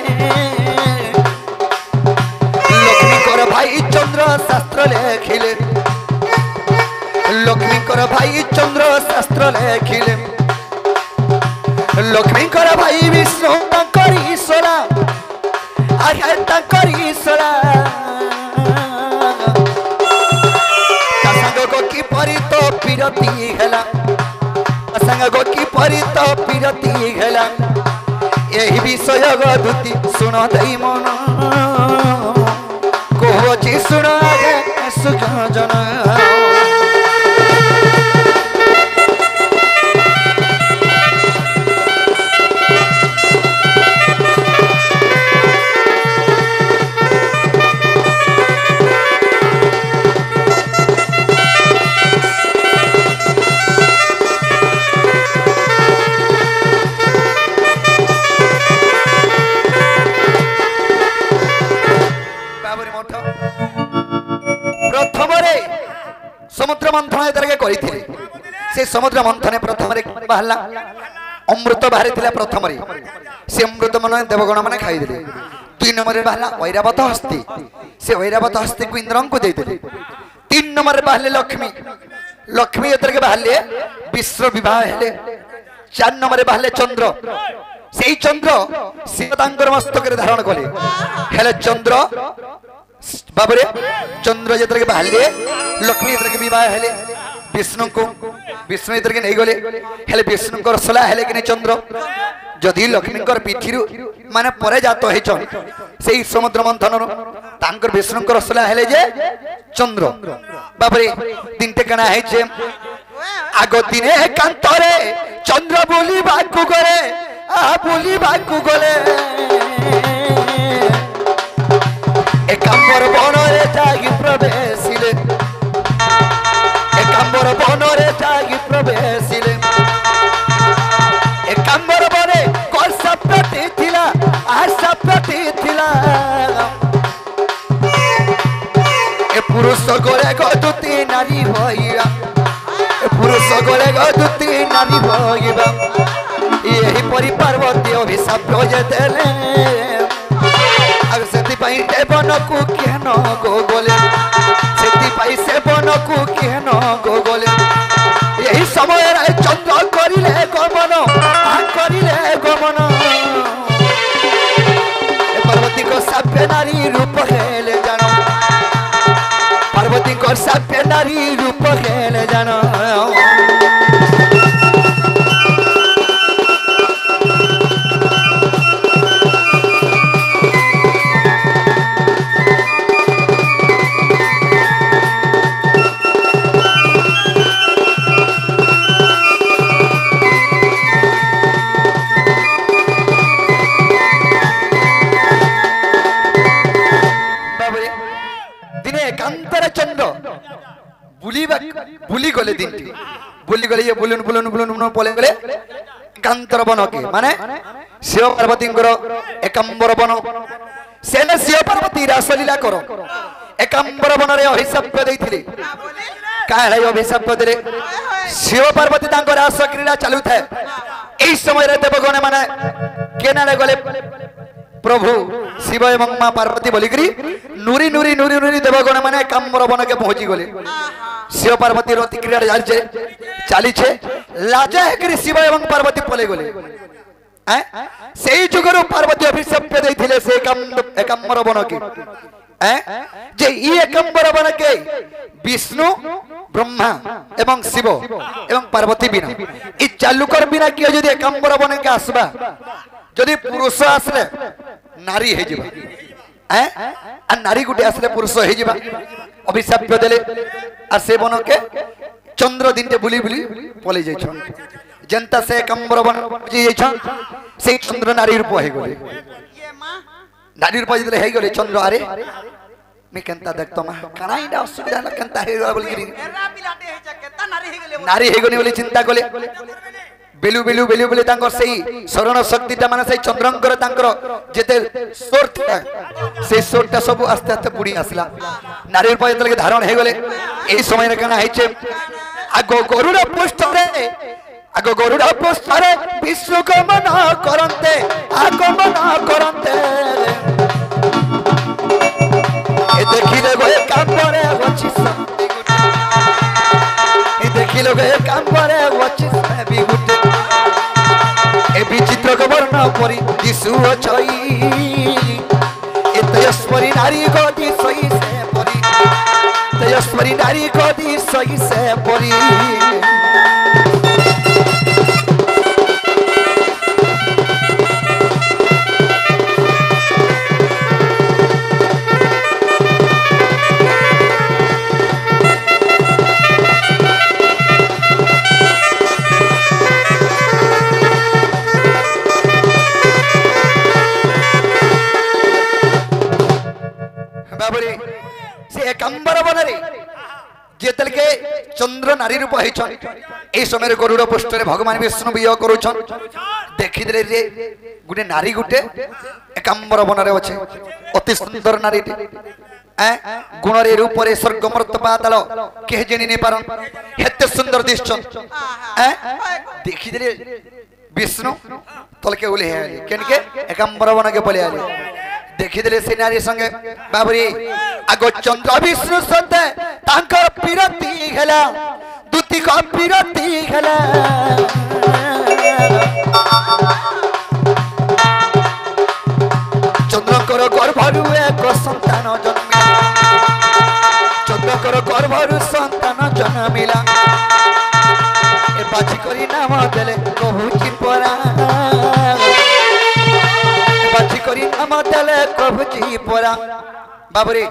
लक्ष्मी कर भाई चंद्र शास्त्र लेखिले लक्ष्मी कर भाई चंद्र शास्त्र लेखिले लक्ष्मी कर भाई विष्णु तांकर ईश्वरा आगे तांकर ईश्वरा संग को की परित पिरती हेला संग को की परित पिरती हेला यही विषय गदुती सुन दई मन कोची सुन सुख जन समुद्र मंथन एतरके करिथिले से समुद्र मंथन प्रथम रे बाहला अमृत बाहरी थिला प्रथम रे से अमृत मन देवगण माने खाइ दिले 2 नंबर रे बाहला ऐरावत हस्ती से ऐरावत हस्ती को इंद्रन को दे दिले 3 नंबर रे बाहले लक्ष्मी लक्ष्मी एतरके बाहले विश्व विवाह हेले 4 नंबर रे बाहले चंद्र सेई चंद्र शिव तांकर मस्तक रे धारण कले हेले चंद्र बाबरे चंद्र जतर के बाहले लक्ष्मी जतर के विवाह हेले विष्णु को विष्णु जतर के नहीं गले हेले विष्णु को रसला हेले कि चंद्र जदि लक्ष्मी कर पिठिरु माने परे जातो हे चन सेई समुद्र मंथन तांकर विष्णु को रसला हेले जे चंद्र बाबरे दिनते कना है जे आगो दिने कांतरे चंद्र बोली बाकु गले आ बोली बाकु गले एकांबर बनरे जागी प्रवेशिले एकांबर बनरे जागी प्रवेशिले एकांबर बने कोन सप्पति थिला आ सप्पति थिला ए पुरुष गोरे गदुती नारी होइबा ए पुरुष गोरे गदुती नारी होइबा यही परि पार्वती अभिशाप जे देले सेति पाई देवन को केन गो गोले सेति पाई सेवन को केन गो गोले यही समय रे चंद्र करिले गमन आ करिले गमन ए पार्वती को सभ्य नारी रूप हेले जानो पार्वती को सभ्य नारी रूप हेले जानो बुली गले दिन बुली गले ये बुलुन बुलुन बुलुन बुलुन पले गले कांतर बन के माने शिव पार्वती एकांबर बन सेने शिव पार्वती रासलीला करो एकांबर बन रे अभिशाप देइथिले काहे अभिशाप देले शिव पार्वती तांको रास क्रीड़ा चालू थाए एई समय रे देवगण माने केनाले गले प्रभु शिव एवं मां पार्वती बोलिकरी नूरी नूरी नूरी नूरी देवगण माने एकांबर बन के पहुंची गले शिव पार्वती रति क्रीड़ा जालचे चाली छे लाजा हेकरी शिव एवं पार्वती पले गले हैं सेई जुगरु पार्वती अभिशाप देइथिले से एकांबर बन के हैं जे ई एकांबर बन के विष्णु ब्रह्मा एवं शिव एवं पार्वती बिना ई चालुकर बिना किए जदि एकांबर बन के आसबा जदि पुरुष आसले नारी हे जिबा हैं आ नारी गुटे आसले पुरुष हे जिबा अभिशाप देले आ से बन के चंद्र दिनते बुली बुली पले जाय छन जनता से एकांबर बन जाय छन से चंद्र नारी रूप हे गले नारी रूप जदि हे गले चंद्र आरे मैं केनता देखतो मा काना इडा असुविधा न केनता हेरो बोल गिरी एरा पिलाटे हे केता नारी हे गेले नारी हे गनी बोली चिंता कोले बेलु बेलु बेलु बेलु तांकर सेही शरण शक्तिटा माने सेही चंद्रंकर तांकर जेते सोर था से सोरटा सब आस्ते आस्ते बुडी आसला नारी रूप जेतले धारण हे गले एही समय रे काना हेचे आगो गरुड़ पुष्टरे आगो गरुड़ पुष्टरे विष्णु को मना करंते आगमन करंते ए देखिले गए कांपरे वछि ए देखिले गए कांपरे वछि भी गुटे ए विचित्र वर्ण परि दिसु छई ए तेजस्वरी नारी गति सही से परि तेजस्वरी नारी गति सही से परि के चंद्र नारी रूप होइछन ए समय गरुड़ पृष्ठरे भगवान विष्णु वियोग करूछन देखि देले रे गुटे नारी गुटे एकांबर बनरे अछि अति सुंदर नारी गुण रे रूप रे स्वर्ग मर्त पाताल के जनि नै पारन हेते सुंदर दिसछन देखि देले विष्णु तलके उले केनके एकांबर बन के पले आले देखि देले से नारी संगे बाबरी आगो चंद्र विष्णु सते तांकर पिरती हेला दुती को पिरती हेला चंद्रकर गर्भरु एक संतान जन्मिला चंद्रकर गर्भरु संतान जन्मिला ए बाची करी नाम देले कहूची परा बाची करी नाम देले कहूची परा बाबरे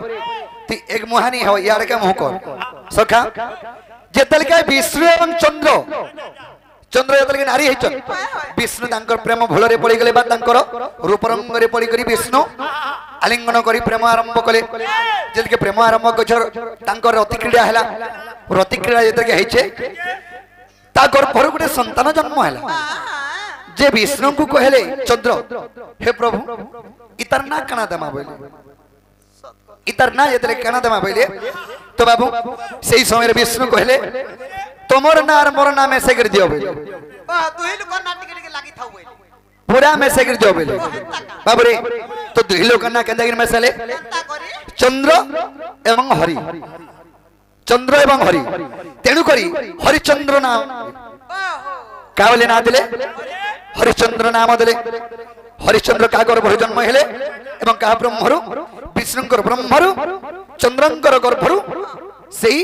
ती एक मुहानी हो यार के मुह कर सखा जेतल के विष्णु एवं चंद्र चंद्र जेतल के नारी हेचन विष्णु तांकर प्रेम भोलरे पड़ी गले बा तांकर रूप रंग रे पड़ी करी विष्णु आलिंगन करी प्रेम आरंभ कले जेल के प्रेम आरंभ गछर तांकर रतिक्रीड़ा हैला रतिक्रीड़ा जेतल के हेचे ता गर्भर गुटे संतान जन्म हैला जे विष्णु को कहले चंद्र हे प्रभु इतर ना कणा दमा बोले इतर ना जेतले कणा दमा बोले तो बाबू सेही समय विष्णु कहले तोमर ना और मोर नाम से गिर दियो बोले बा दुई लोक नाटी के लागी थाउ बोले पूरा में से गिर दियो बोले बाबू रे तो दुई लोक ना केंदा गिर में सले चंद्र एवं हरि चंद्र एवं हरि तेनु करी हरिचंद्र नाम का बोले ना दिले हरिचंद्र नाम दिले हरिचंद्र का गर्भरु जन्म हेले एवं का ब्रह्मरु विष्णुकर ब्रह्मरु चंद्रंकर गर्भरु सेही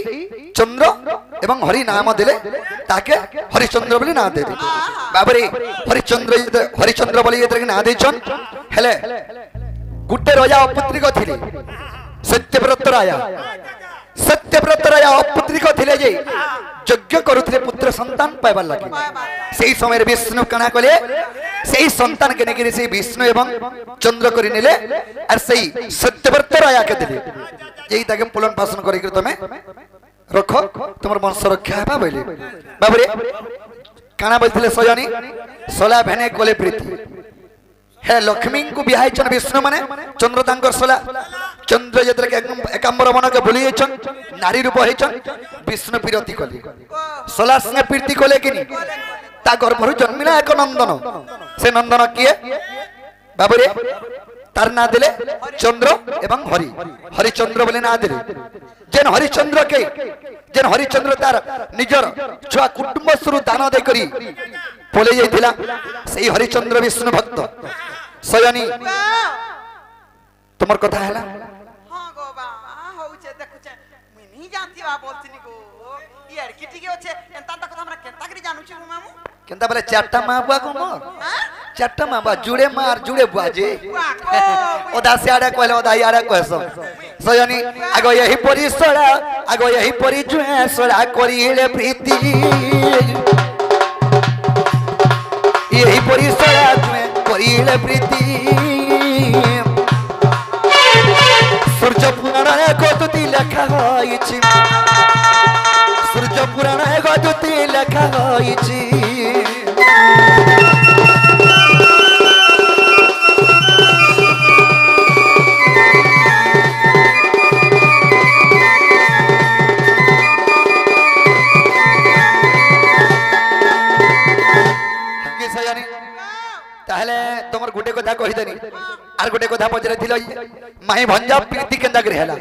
चंद्र एवं हरि नाम दिले ताके हरिचंद्र बोली ना देले बाबरे हरिचंद्र बोली एतरे ना देछन हेले गुटे राजा अपुत्रिक थिले सत्यव्रत राजा अपुत्रिक थिले जे यज्ञ करुथिले पुत्र संतान पाइबार लागि सेही समय विष्णु कणा कले सेही संतान के नेगिरी से विष्णु एवं चंद्र करी नेले और सेही सत्यव्रत राजा के दिले यही ताके पुलन पासन करी के तमे रखो तुमर वंश रक्षा हेबा बोले बाबरे काना बोलथिले सजनी सोला भेने कोले प्रीति हे लक्ष्मी को बिहाय छन विष्णु माने चंद्र तांकर सोला चंद्र जेतरे के एकांबर बन के भूली छन नारी रूप हे छन विष्णु प्रीति कले सोला संगे प्रीति कले किनी ता गर्भरु जन्मिला एक नंदन से नंदन किए बाबरे तार ना दिले चंद्र एवं हरि हरिचंद्र बोले ना दिले जेन हरिचंद्र तार निजर छुआ कुटुंब सुरु दान दे करी बोले जाइथिला सेही हरिचंद्र विष्णु भक्त सयनी तुमर कथा हैला हां गो बा होउचे देखुचे मिनी जानथिवा बोलथिनी गो यार किटी के होचे एंता त कथा हमरा केंता करी जानू छु मामू केंता बोले चारटा मां बुआ को मोर चारटा मां बा जुड़े मार जुड़े बुआ जे ओदा से आडा कहले ओदा याडा कहसो सयनी आगो यही परी सोड़ा आगो यही परी जुए सोड़ा करिले प्रीति यही परी सोड़ा जुए करिले प्रीति सूर्य पुराण লেখা হয়েছি সূর্য পুরাণে গদুতি লেখা হয়েছি তাহলে তোমার গোটে কথা কহিদেনি আর গোটে কথা পচারিছিল মাই ভঞ্জা প্রীতি কেন্দ্রা করে হেলা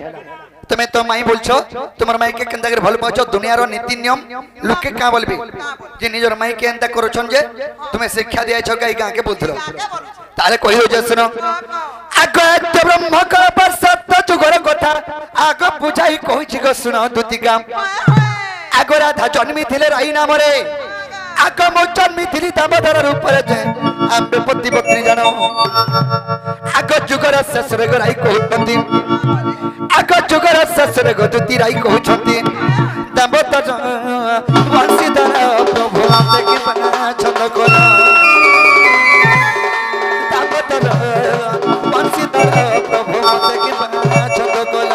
তুমি তো মাই বলছো তোমার মাইকে কেন্দ্রা করে ভাল পাচ্ছ দুনিয়ার নীতি নিয়ম লোকে কা বলবি যে নিজের মাইকে এন্তা করছন যে তুমি শিক্ষা দিয়েছ গাই গাঁকে বলছিল তাহলে কহিল যে শুনো আগ এত ব্রহ্ম কল্প সত্য যুগর কথা আগ বুঝাই কইছি গো শুনো দুতিকা আগ রাধা জন্মি থিলে রাই নামরে আগ মো জন্মি থিলি দামোদর রূপরে যে আম্বে পতি পত্নী জানো আগ যুগর শেষরে গো রাই কহুতন্তি আগ যুগর শেষরে গো দুতি রাই কহুছন্তি দামোদর বংশীধর প্রভু দেখি ছন্দ কর দামোদর বংশীধর প্রভু দেখি ছন্দ কর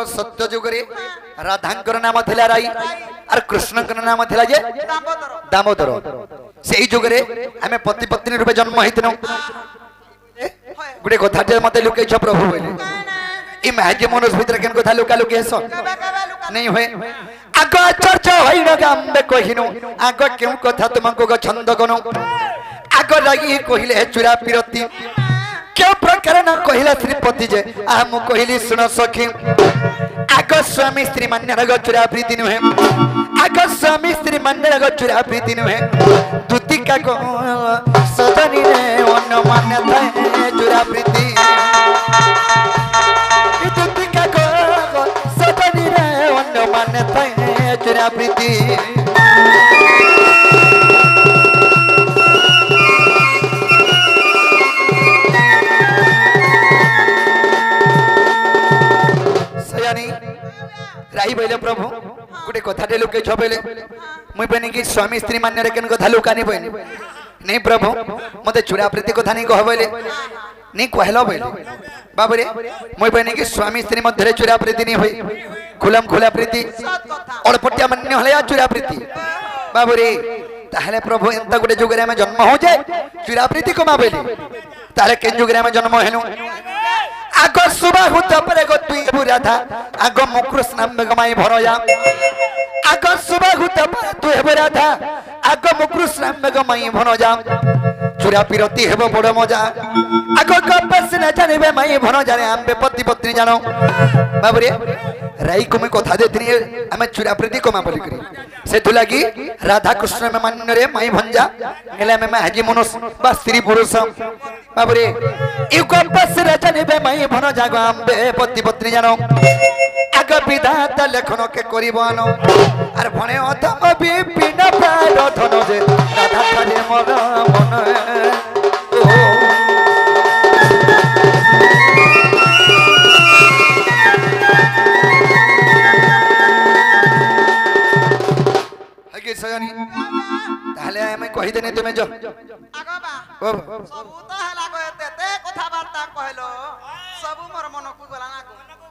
सत्य जुगरे राधांकर नाम थिला राई और कृष्णकर नाम थिला जे दामोदर सेही जुगरे हमें पति पत्नी रूपे जन्म हितनो गुडे कथाटे मते लुके छ प्रभु बोले ई महजे मनुष्य भीतर केन कथा लुका लुके स नहीं होए आग चर्चा होई न गाम्बे कहिनो आग केउ कथा तुमको ग छंद गनो आग लागी कहिले चुरा पिरती क्यों प्रकार न कहिला श्रीपति जे आ मु कहिली सुन सखी आग स्वामी स्त्री मान्य गचुरा प्रीति नुहे आग स्वामी स्त्री मान्य गचुरा प्रीति नुहे दुतिका को सजनी रे अन्न मान्यता चुरा प्रीति दुतिका को सजनी रे अन्न मान्यता चुरा प्रीति राई बोले प्रभु गोटे कथाटे लुके छबेले मुई बने कि स्वामी स्त्री मान्य रे केन कथा लुकानी बने नहीं प्रभु मते चुरा प्रीति कथा नहीं कहबेले नहीं कहलो बेले बाबरे मुई बने कि स्वामी स्त्री मध्य रे चुरा प्रीति नहीं होई खुलम खुला प्रीति अड़पटिया मान्य हले चुरा प्रीति बाबरे ताहले प्रभु एंता गोटे जुगरे में जन्म हो जाए चुरा प्रीति कमा बेले तारे केन जुगरे में जन्म हेनु आग सुबह हुता परे गो तुई बुरा था आग मुकृष्ण मेघमाई भरया आग सुबह हुता परे तुई बुरा था आग मुकृष्ण मेघमाई भरया चुरा पिरती हेबो बड़ मजा आग कपस न जानिबे माई भर जाने आम्बे पति पत्नी जानो बाबरे राई को मैं कथा देथनी हमें चुरा प्रीति को मा बोली करी से दुलागी राधा कृष्ण में मान्य रे माई भंजा एला में हाजी मनुष्य बा स्त्री पुरुष बाबरे यू कपस न जानिबे माई भर जागो आम्बे पति पत्नी जानो आग विधाता लेखन के करिबानो आर भने अधम विपिन प्राण धन जे राधा करे मोर मन आगे सजनी ताले मैं कहि देने तुमे जो आगबा सबू तो हला को एते कथा वार्ता कहलो सबू मोर मन को गला ना